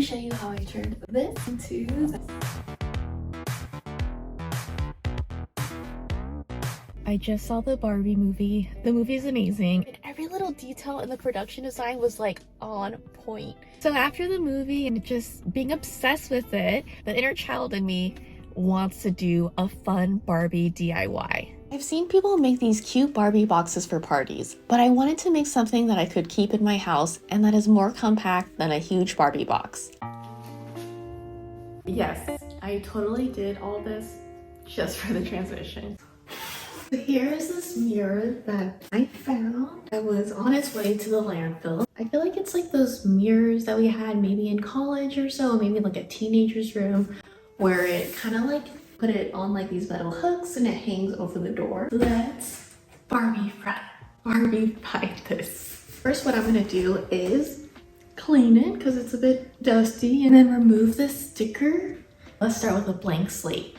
show you how I turned this into this. I just saw the Barbie movie. The movie is amazing. And every little detail in the production design was like on point. So after the movie and just being obsessed with it, the inner child in me wants to do a fun Barbie DIY. I've seen people make these cute Barbie boxes for parties, but I wanted to make something that I could keep in my house and that is more compact than a huge Barbie box. Yes, I totally did all this just for the transition. Here is this mirror that I found that was on its way to the landfill. I feel like it's like those mirrors that we had maybe in college or so, maybe like a teenager's room, where it kind of like put it on like these metal hooks and it hangs over the door. Let's Barbie-fy this. First, what I'm gonna do is clean it because it's a bit dusty, and then remove this sticker. Let's start with a blank slate.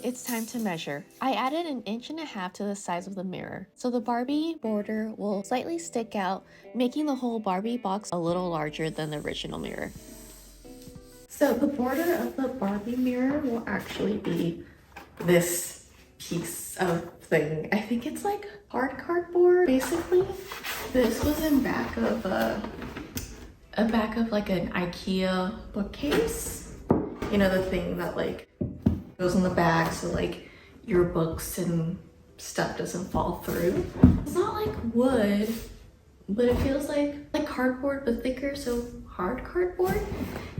It's time to measure. I added 1.5 inches to the size of the mirror, so the Barbie border will slightly stick out, making the whole Barbie box a little larger than the original mirror. So the border of the Barbie mirror will actually be this piece of thing. I think it's like hard cardboard, basically. This was in back of a back of like an IKEA bookcase. You know, the thing that like goes in the bag so like your books and stuff doesn't fall through. It's not like wood, but it feels like cardboard but thicker, so hard cardboard.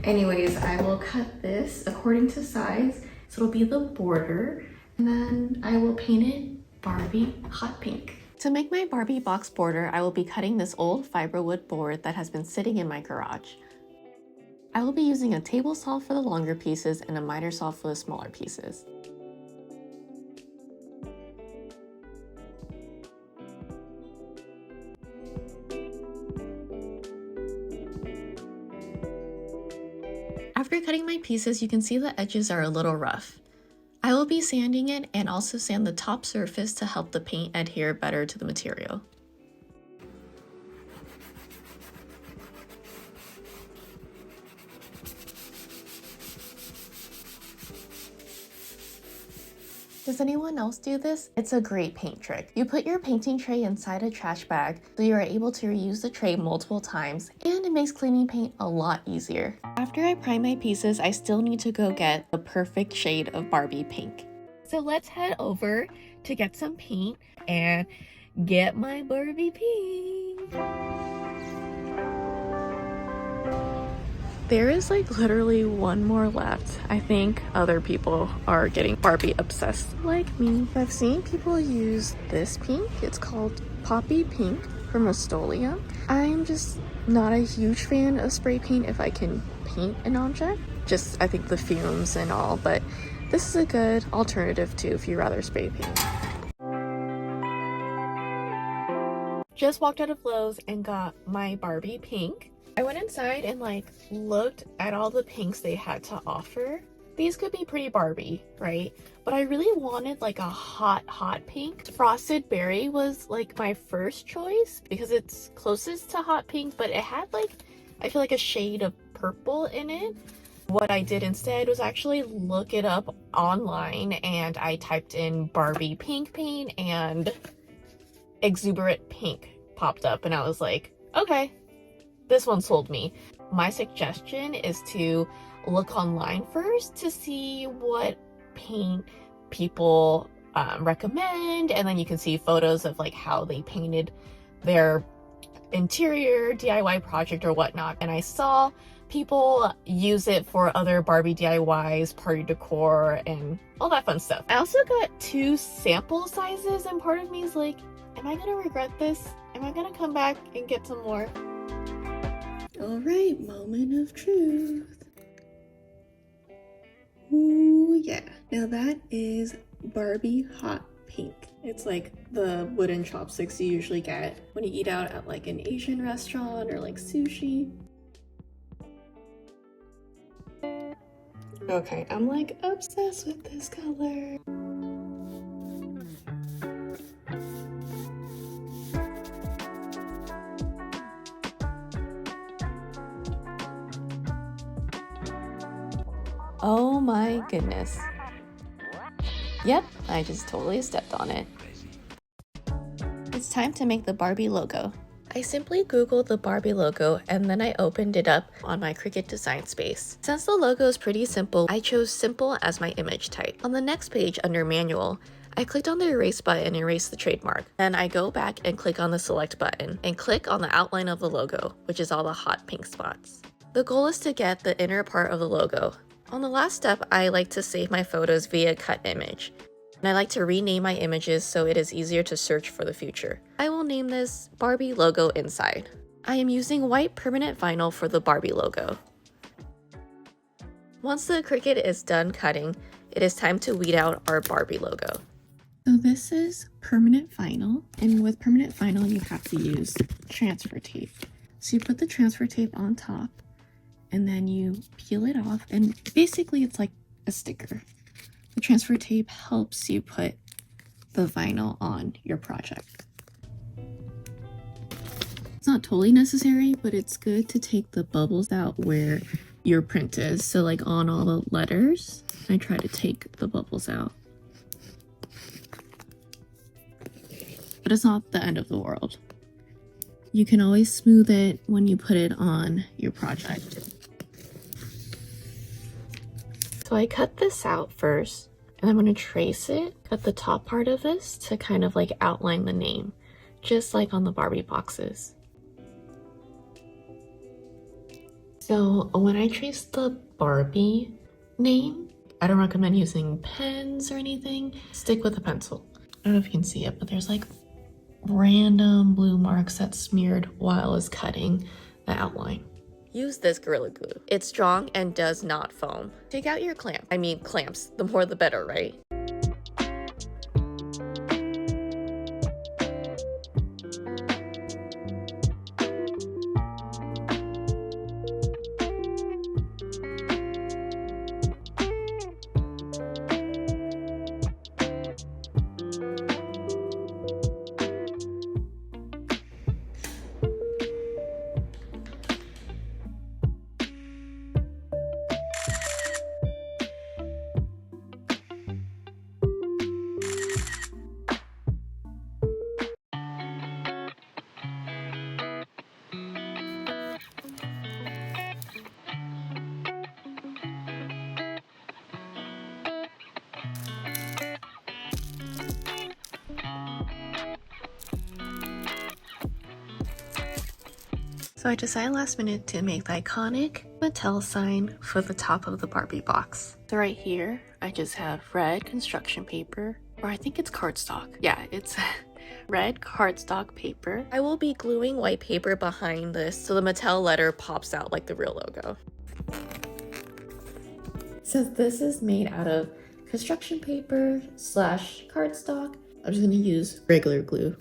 Anyways, I will cut this according to size, so it'll be the border, and then I will paint it Barbie hot pink. To make my Barbie box border, I will be cutting this old fiber wood board that has been sitting in my garage. I will be using a table saw for the longer pieces and a miter saw for the smaller pieces. After cutting my pieces, you can see the edges are a little rough. I will be sanding it and also sand the top surface to help the paint adhere better to the material. Does anyone else do this? It's a great paint trick. You put your painting tray inside a trash bag so you are able to reuse the tray multiple times, and it makes cleaning paint a lot easier. After I prime my pieces, I still need to go get the perfect shade of Barbie pink. So let's head over to get some paint and get my Barbie pink. There is like literally one more left. I think other people are getting Barbie obsessed like me. I've seen people use this pink. It's called Poppy Pink from Rust-Oleum. I'm just not a huge fan of spray paint if I can paint an object. Just I think the fumes and all, but this is a good alternative too if you rather spray paint. Just walked out of Lowe's and got my Barbie pink. I went inside and like looked at all the pinks they had to offer. These could be pretty Barbie, right? But I really wanted like a hot pink. Frosted berry was like my first choice because it's closest to hot pink, but it had like, I feel like a shade of purple in it. What I did instead was actually look it up online, and I typed in Barbie pink paint and exuberant pink popped up, and I was like, okay. This one sold me. My suggestion is to look online first to see what paint people recommend, and then you can see photos of like how they painted their interior DIY project or whatnot. And I saw people use it for other Barbie DIYs, party decor, and all that fun stuff. I also got 2 sample sizes, and part of me is like, am I gonna regret this? Am I gonna come back and get some more? All right, moment of truth. Ooh, yeah. Now that is Barbie hot pink. It's like the wooden chopsticks you usually get when you eat out at like an Asian restaurant or like sushi. Okay, I'm like obsessed with this color. Oh my goodness. Yep, I just totally stepped on it. It's time to make the Barbie logo. I simply Googled the Barbie logo and then I opened it up on my Cricut design space. Since the logo is pretty simple, I chose simple as my image type. On the next page under manual, I clicked on the erase button and erased the trademark. Then I go back and click on the select button and click on the outline of the logo, which is all the hot pink spots. The goal is to get the inner part of the logo. On the last step, I like to save my photos via cut image. And I like to rename my images so it is easier to search for the future. I will name this Barbie logo inside. I am using white permanent vinyl for the Barbie logo. Once the Cricut is done cutting, it is time to weed out our Barbie logo. So this is permanent vinyl, and with permanent vinyl you have to use transfer tape. So you put the transfer tape on top, and then you peel it off, and basically it's like a sticker. The transfer tape helps you put the vinyl on your project. It's not totally necessary, but it's good to take the bubbles out where your print is. So like on all the letters, I try to take the bubbles out. But it's not the end of the world. You can always smooth it when you put it on your project. So I cut this out first, and I'm going to trace it, cut the top part of this to kind of like outline the name, just like on the Barbie boxes. So when I trace the Barbie name, I don't recommend using pens or anything. Stick with a pencil. I don't know if you can see it, but there's like random blue marks that smeared while I was cutting the outline. Use this Gorilla Glue. It's strong and does not foam. Take out your clamps. The more the better, right? So I decided last minute to make the iconic Mattel sign for the top of the Barbie box. So right here, I just have red construction paper, or I think it's cardstock. Yeah, it's red cardstock paper. I will be gluing white paper behind this so the Mattel letter pops out like the real logo. So this is made out of construction paper / cardstock. I'm just gonna use regular glue.